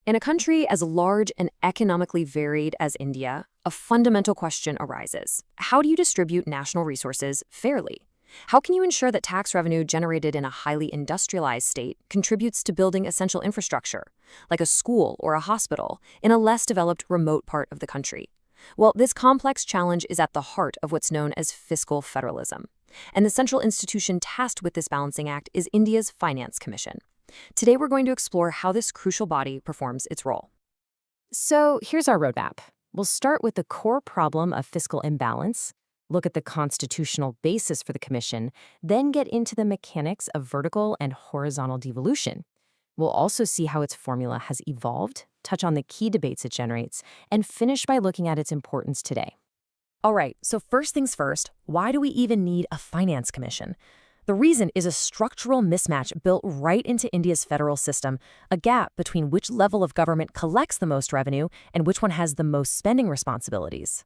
In a country as large and economically varied as India, a fundamental question arises. How do you distribute national resources fairly? How can you ensure that tax revenue generated in a highly industrialized state contributes to building essential infrastructure, like a school or a hospital, in a less developed remote part of the country? Well, this complex challenge is at the heart of what's known as fiscal federalism. And the central institution tasked with this balancing act is India's Finance Commission. Today, we're going to explore how this crucial body performs its role. So here's our roadmap. We'll start with the core problem of fiscal imbalance, look at the constitutional basis for the commission, then get into the mechanics of vertical and horizontal devolution. We'll also see how its formula has evolved, touch on the key debates it generates, and finish by looking at its importance today. All right, so first things first, why do we even need a finance commission? The reason is a structural mismatch built right into India's federal system, a gap between which level of government collects the most revenue and which one has the most spending responsibilities.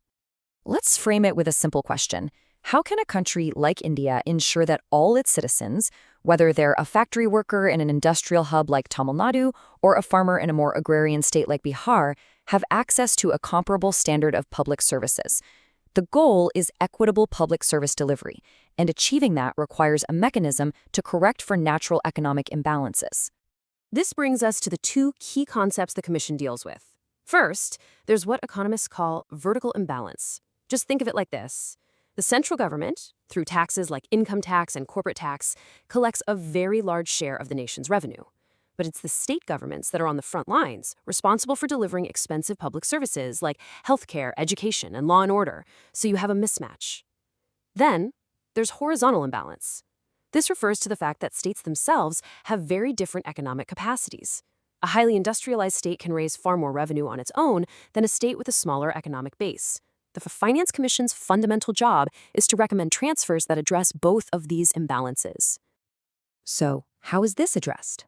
Let's frame it with a simple question. How can a country like India ensure that all its citizens, whether they're a factory worker in an industrial hub like Tamil Nadu or a farmer in a more agrarian state like Bihar, have access to a comparable standard of public services? The goal is equitable public service delivery, and achieving that requires a mechanism to correct for natural economic imbalances. This brings us to the two key concepts the Commission deals with. First, there's what economists call vertical imbalance. Just think of it like this. The central government, through taxes like income tax and corporate tax, collects a very large share of the nation's revenue. But it's the state governments that are on the front lines, responsible for delivering expensive public services like healthcare, education, and law and order, so you have a mismatch. Then, there's horizontal imbalance. This refers to the fact that states themselves have very different economic capacities. A highly industrialized state can raise far more revenue on its own than a state with a smaller economic base. The Finance Commission's fundamental job is to recommend transfers that address both of these imbalances. So, how is this addressed?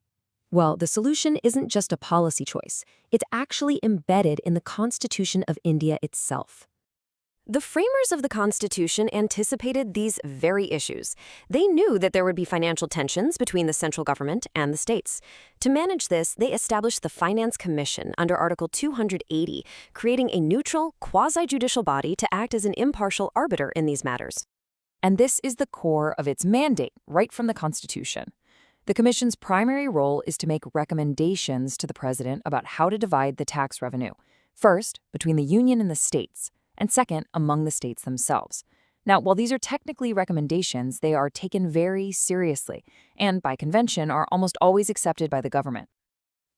Well, the solution isn't just a policy choice. It's actually embedded in the Constitution of India itself. The framers of the Constitution anticipated these very issues. They knew that there would be financial tensions between the central government and the states. To manage this, they established the Finance Commission under Article 280, creating a neutral, quasi-judicial body to act as an impartial arbiter in these matters. And this is the core of its mandate, right from the Constitution. The Commission's primary role is to make recommendations to the President about how to divide the tax revenue, first, between the Union and the states, and second, among the states themselves. Now, while these are technically recommendations, they are taken very seriously, and by convention are almost always accepted by the government.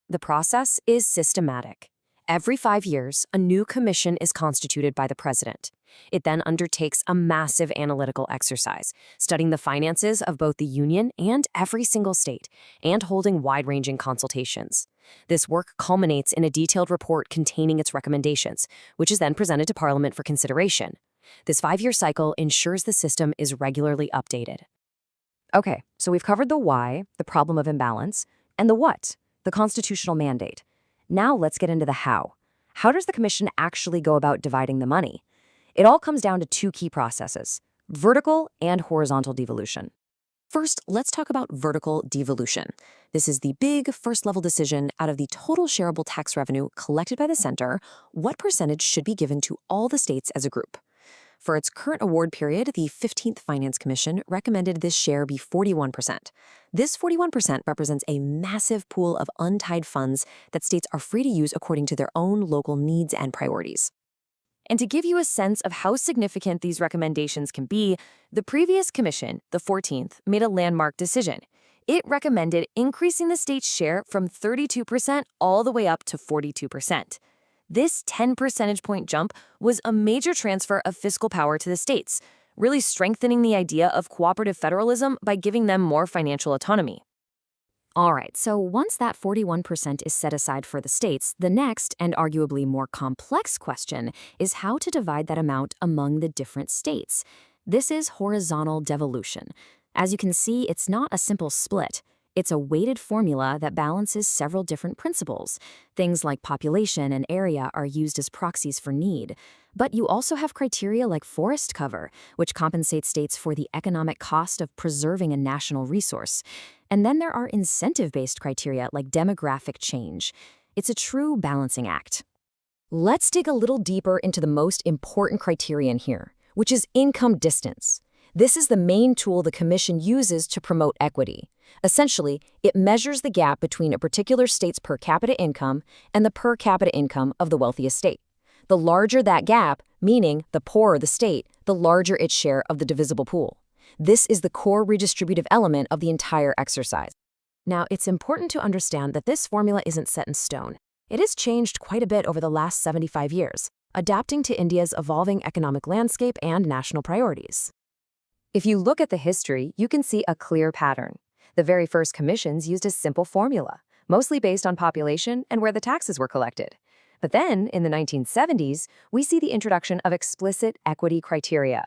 The process is systematic. Every 5 years, a new commission is constituted by the president. It then undertakes a massive analytical exercise, studying the finances of both the union and every single state, and holding wide-ranging consultations. This work culminates in a detailed report containing its recommendations, which is then presented to Parliament for consideration. This 5-year cycle ensures the system is regularly updated. Okay, so we've covered the why, the problem of imbalance, and the what, the constitutional mandate. Now let's get into the how. How does the Commission actually go about dividing the money? It all comes down to two key processes: vertical and horizontal devolution. First, let's talk about vertical devolution. This is the big first-level decision out of the total shareable tax revenue collected by the center, what percentage should be given to all the states as a group. For its current award period, the 15th Finance Commission recommended this share be 41%. This 41% represents a massive pool of untied funds that states are free to use according to their own local needs and priorities. And to give you a sense of how significant these recommendations can be, the previous commission, the 14th, made a landmark decision. It recommended increasing the state's share from 32% all the way up to 42%. This 10 percentage point jump was a major transfer of fiscal power to the states, really strengthening the idea of cooperative federalism by giving them more financial autonomy. All right, so once that 41% is set aside for the states, the next, and arguably more complex question, is how to divide that amount among the different states. This is horizontal devolution. As you can see, it's not a simple split. It's a weighted formula that balances several different principles. Things like population and area are used as proxies for need. But you also have criteria like forest cover, which compensates states for the economic cost of preserving a national resource. And then there are incentive-based criteria like demographic change. It's a true balancing act. Let's dig a little deeper into the most important criterion here, which is income distance. This is the main tool the Commission uses to promote equity. Essentially, it measures the gap between a particular state's per capita income and the per capita income of the wealthiest state. The larger that gap, meaning the poorer the state, the larger its share of the divisible pool. This is the core redistributive element of the entire exercise. Now, it's important to understand that this formula isn't set in stone. It has changed quite a bit over the last 75 years, adapting to India's evolving economic landscape and national priorities. If you look at the history, you can see a clear pattern. The very first commissions used a simple formula, mostly based on population and where the taxes were collected. But then, in the 1970s, we see the introduction of explicit equity criteria.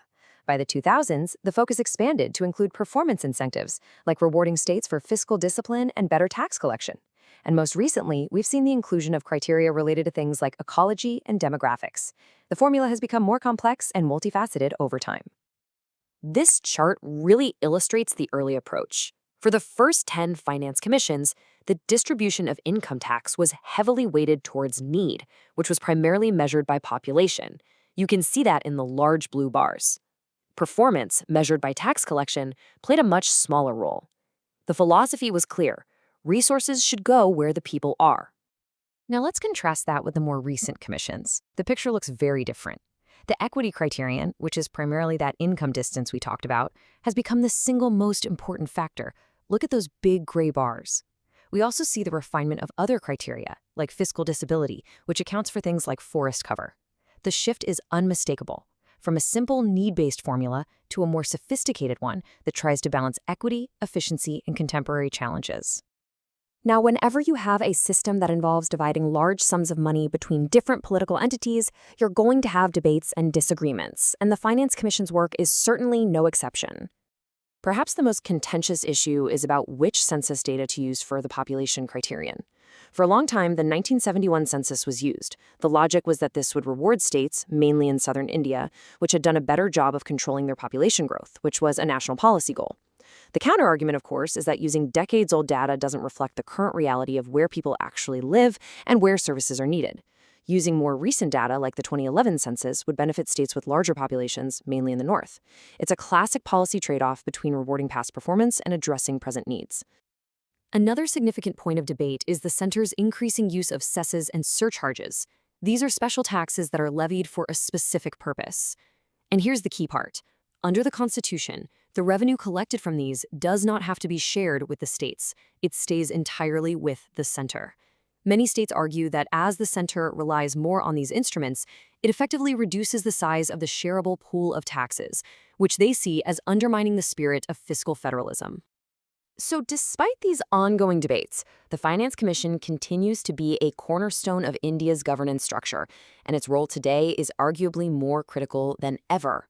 By the 2000s, the focus expanded to include performance incentives, like rewarding states for fiscal discipline and better tax collection. And most recently, we've seen the inclusion of criteria related to things like ecology and demographics. The formula has become more complex and multifaceted over time. This chart really illustrates the early approach. For the first 10 finance commissions, the distribution of income tax was heavily weighted towards need, which was primarily measured by population. You can see that in the large blue bars. Performance, measured by tax collection, played a much smaller role. The philosophy was clear. Resources should go where the people are. Now let's contrast that with the more recent commissions. The picture looks very different. The equity criterion, which is primarily that income distance we talked about, has become the single most important factor. Look at those big gray bars. We also see the refinement of other criteria, like fiscal disability, which accounts for things like forest cover. The shift is unmistakable, from a simple need-based formula to a more sophisticated one that tries to balance equity, efficiency, and contemporary challenges. Now, whenever you have a system that involves dividing large sums of money between different political entities, you're going to have debates and disagreements, and the Finance Commission's work is certainly no exception. Perhaps the most contentious issue is about which census data to use for the population criterion. For a long time, the 1971 census was used. The logic was that this would reward states, mainly in southern India, which had done a better job of controlling their population growth, which was a national policy goal. The counterargument, of course, is that using decades-old data doesn't reflect the current reality of where people actually live and where services are needed. Using more recent data, like the 2011 census, would benefit states with larger populations, mainly in the north. It's a classic policy trade-off between rewarding past performance and addressing present needs. Another significant point of debate is the center's increasing use of cesses and surcharges. These are special taxes that are levied for a specific purpose. And here's the key part. Under the Constitution, the revenue collected from these does not have to be shared with the states. It stays entirely with the center. Many states argue that as the center relies more on these instruments, it effectively reduces the size of the shareable pool of taxes, which they see as undermining the spirit of fiscal federalism. So despite these ongoing debates, the Finance Commission continues to be a cornerstone of India's governance structure, and its role today is arguably more critical than ever.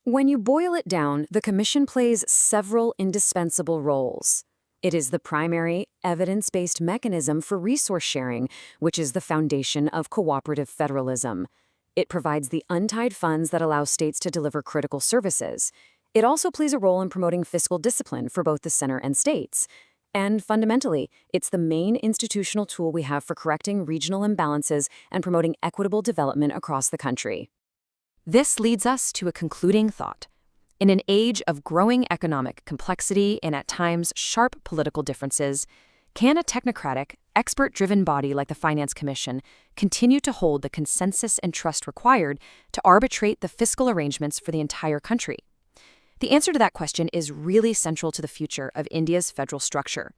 When you boil it down, the Commission plays several indispensable roles. It is the primary, evidence-based mechanism for resource sharing, which is the foundation of cooperative federalism. It provides the untied funds that allow states to deliver critical services. It also plays a role in promoting fiscal discipline for both the center and states. And fundamentally, it's the main institutional tool we have for correcting regional imbalances and promoting equitable development across the country. This leads us to a concluding thought. In an age of growing economic complexity and at times sharp political differences, can a technocratic, expert-driven body like the Finance Commission continue to hold the consensus and trust required to arbitrate the fiscal arrangements for the entire country? The answer to that question is really central to the future of India's federal structure.